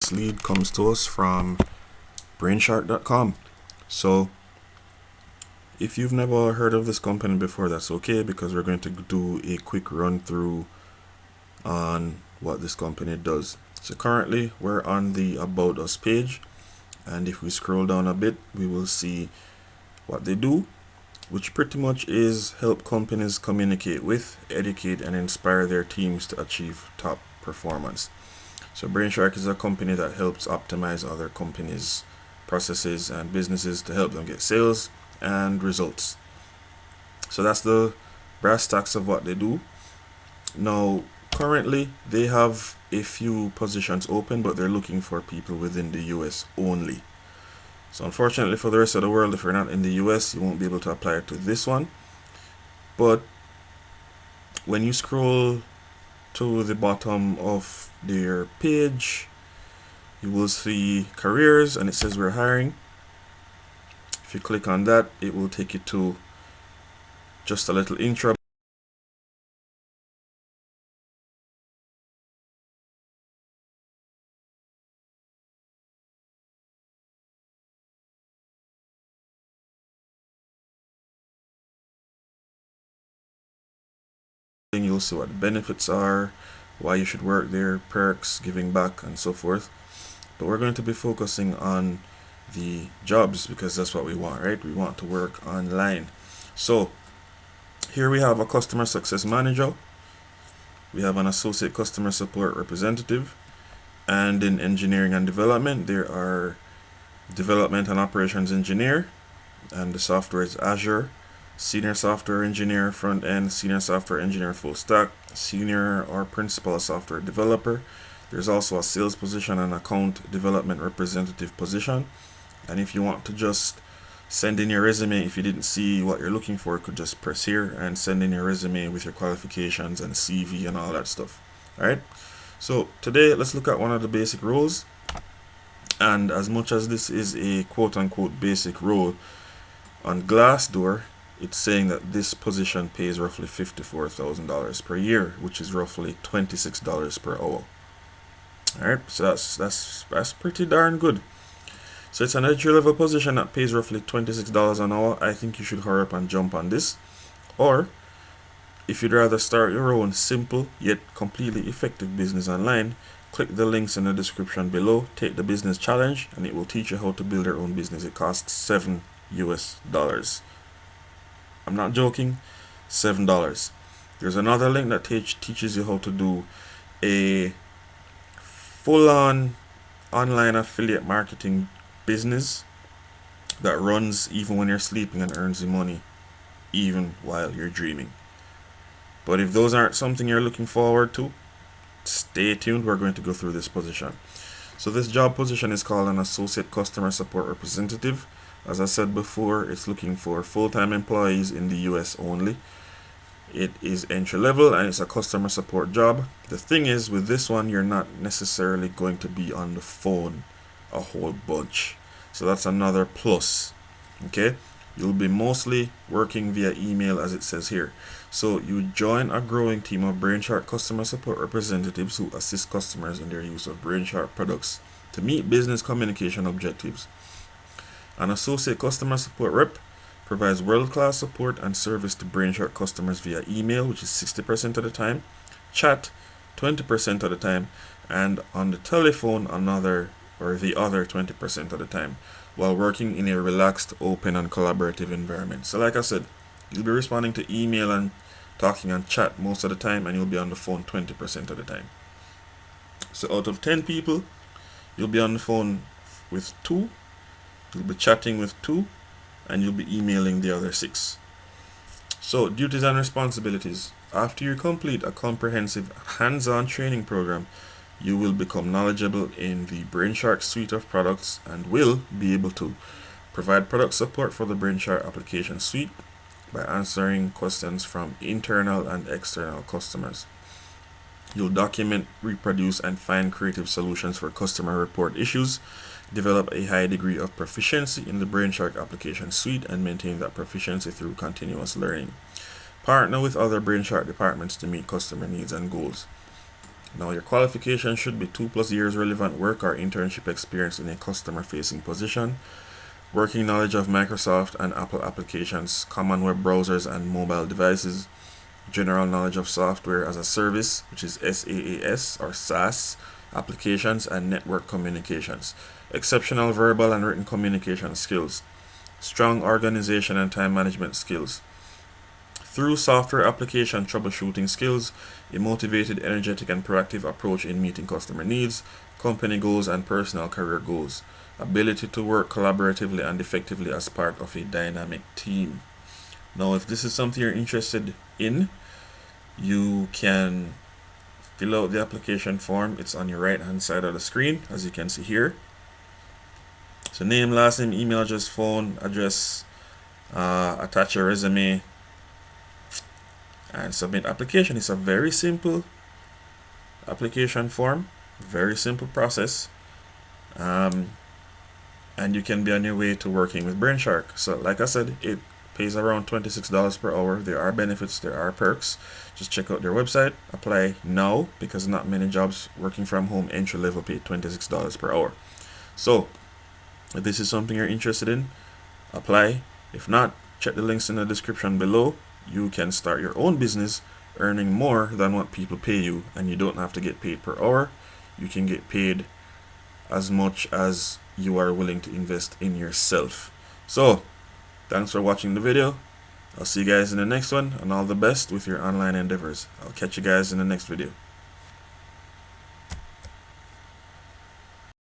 This lead comes to us from Brainshark.com. So if you've never heard of this company before, that's okay, because we're going to do a quick run through on what this company does. So currently we're on the About Us page, and if we scroll down a bit, we will see what they do, which pretty much is help companies communicate with, educate, and inspire their teams to achieve top performance. So Brainshark is a company that helps optimize other companies' processes and businesses to help them get sales and results. So that's the brass tacks of what they do. Now, currently they have a few positions open, but they're looking for people within the US only. So unfortunately for the rest of the world, if you're not in the US, you won't be able to apply to this one. But when you scroll to the bottom of their page, you will see careers, and it says we're hiring. If you click on that, it will take you to just a little intro. You'll see what the benefits are, why you should work there, perks, giving back, and so forth. But we're going to be focusing on the jobs because that's what we want, right? We want to work online. So here we have a customer success manager, we have an associate customer support representative, and in engineering and development there are development and operations engineer, and the software is Azure, senior software engineer front end, senior software engineer full stack, senior or principal software developer. There's also a sales position and account development representative position. And if you want to just send in your resume, if you didn't see what you're looking for, you could just press here and send in your resume with your qualifications and CV and all that stuff. Alright, so today let's look at one of the basic roles. And as much as this is a quote-unquote basic role, on Glassdoor it's saying that this position pays roughly $54,000 per year, which is roughly $26 per hour. Alright, so that's pretty darn good. So it's an entry level position that pays roughly $26 an hour. I think you should hurry up and jump on this. Or if you'd rather start your own simple yet completely effective business online, click the links in the description below, take the business challenge, and it will teach you how to build your own business. It costs $7 US. I'm not joking, $7. There's another link that teaches you how to do a full-on online affiliate marketing business that runs even when you're sleeping and earns you money even while you're dreaming. But if those aren't something you're looking forward to, stay tuned. We're going to go through this position. So this job position is called an associate customer support representative. As I said before, it's looking for full-time employees in the US only. It is entry level and it's a customer support job. The thing is, with this one, you're not necessarily going to be on the phone a whole bunch. So that's another plus. Okay, you'll be mostly working via email, as it says here. So you join a growing team of Brainshark customer support representatives who assist customers in their use of Brainshark products to meet business communication objectives. An associate customer support rep provides world-class support and service to Brainshark customers via email, which is 60% of the time, chat 20% of the time, and on the telephone the other 20% of the time, while working in a relaxed, open, and collaborative environment. So like I said, you'll be responding to email and talking on chat most of the time, and you'll be on the phone 20% of the time. So out of 10 people, you'll be on the phone with 2, you'll be chatting with 2, and you'll be emailing the other 6. So duties and responsibilities. After you complete a comprehensive hands-on training program, you will become knowledgeable in the Brainshark suite of products and will be able to provide product support for the Brainshark application suite by answering questions from internal and external customers. You'll document, reproduce, and find creative solutions for customer report issues, develop a high degree of proficiency in the Brainshark application suite, and maintain that proficiency through continuous learning. Partner with other Brainshark departments to meet customer needs and goals. Now, your qualification should be 2+ years relevant work or internship experience in a customer facing position, working knowledge of Microsoft and Apple applications, common web browsers and mobile devices, general knowledge of software as a service, which is SaaS or SaaS applications, and network communications, exceptional verbal and written communication skills, strong organization and time management skills, through software application troubleshooting skills, a motivated, energetic, and proactive approach in meeting customer needs, company goals, and personal career goals, ability to work collaboratively and effectively as part of a dynamic team. Now, if this is something you're interested in, you can fill out the application form. It's on your right hand side of the screen, as you can see here. So name, last name, email address, phone address, attach your resume, and submit application. It's a very simple application form, very simple process, and you can be on your way to working with Brainshark. So like I said, it pays around $26 per hour. There are benefits, there are perks. Just check out their website, apply now, because not many jobs working from home entry level pay $26 per hour. So if this is something you're interested in, apply. If not, check the links in the description below. You can start your own business earning more than what people pay you, and you don't have to get paid per hour. You can get paid as much as you are willing to invest in yourself. So thanks for watching the video. I'll see you guys in the next one, and all the best with your online endeavors. I'll catch you guys in the next video.